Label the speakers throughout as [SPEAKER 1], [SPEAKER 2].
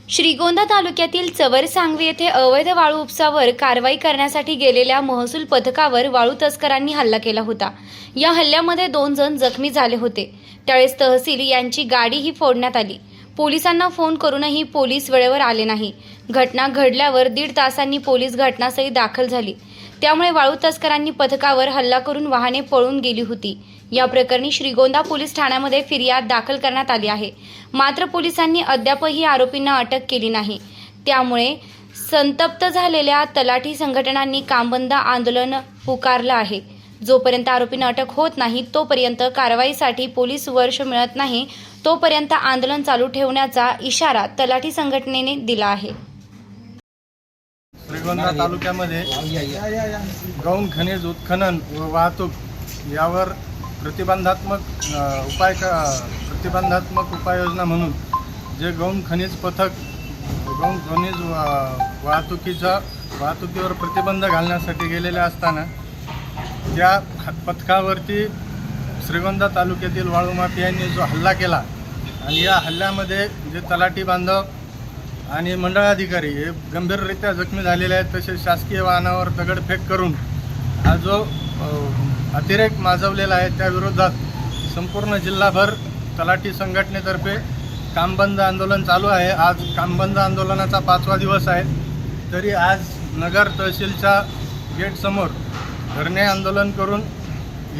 [SPEAKER 1] श्रीगोंदा तालुक्यातील चवरसांगवी येथे अवैध वाळू उपसावर कारवाई करण्यासाठी गेलेल्या महसूल पथकावर वाळू तस्करांनी हल्ला केला होता। या हल्ल्यामध्ये 2 जण जखमी झाले होते। त्यावेळेस तहसील यांची गाडीही फोडण्यात आली। पोलिसांना फोन करूनही पोलीस वेळेवर आले नाही। घटना घडल्यावर 1.5 तासांनी पोलीस घटनास्थळी दाखल झाली। त्यामुळे वाळू तस्करांनी पथकावर हल्ला करून वाहने पळून गेली होती। या प्रकरणी श्रीगोंदा पोलीस ठाण्यामध्ये फिर्याद दाखल करण्यात आली आहे। मात्र पोलिसांनी अद्यापही आरोपींना अटक केली नाही। त्यामुळे संतप्त झालेल्या तलाठी संघटनांनी कामबंद आंदोलन पुकारलं आहे। जोपर्यंत आरोपींना अटक होत नाही तोपर्यंत कारवाईसाठी पोलीस वर्ष मिळत नाही तोपर्यंत आंदोलन चालू ठेवण्याचा इशारा तलाठी संघटनेने दिला आहे।
[SPEAKER 2] श्रीगोंदा तालुक्यामध्ये गौण खनिज उत्खनन व वाहतूक यावर प्रतिबंधात्मक उपाययोजना म्हणून जे गौण खनिज पथक गौण खनिज वाहतुकीवर प्रतिबंध घालण्यासाठी गेलेले असताना त्या पथकावरती श्रीगोंदा तालुक्यातील वाळू माफियांनी जो हल्ला केला आणि या हल्ल्यामध्ये जे तलाठी बांधव आणि मंडळ अधिकारी हे गंभीररित्या जखमी झालेले आहेत। तसेच शासकीय वाहनावर दगडफेक करून हा जो अतिरेक माजवलेला आहे त्या विरोधात संपूर्ण जिल्हाभर तलाठी संघटनेतर्फे कामबंद आंदोलन चालू आहे। आज कामबंद आंदोलनाचा 5वा दिवस आहे। तरी आज नगर तहसीलच्या गेटसमोर धरणे आंदोलन करून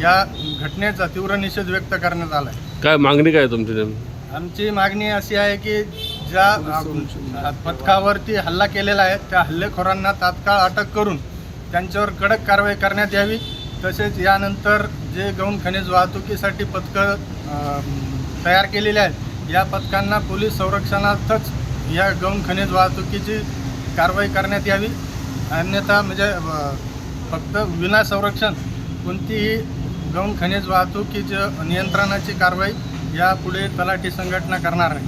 [SPEAKER 2] या घटनेचा तीव्र निषेध व्यक्त करण्यात आला आहे।
[SPEAKER 3] काय मागणी काय तुमची?
[SPEAKER 2] आमची मागणी अशी आहे की ज्या पथकावरती हल्ला केलेला आहे त्या हल्लेखोरांना तात्काळ अटक करून त्यांच्यावर कडक कारवाई करण्यात यावी। तसेच यानंतर जे गौण खनिज वाहतुकीसाठी पथकं तयार केलेले आहेत या पथकांना पोलीस संरक्षणातच या गौण खनिज वाहतुकीची कारवाई करण्यात यावी। अन्यथा म्हणजे फक्त विना संरक्षण कोणतीही गौण खनिज वाहतुकीच्या नियंत्रणाची कारवाई यापुढे तलाठी संघटना करणार आहे।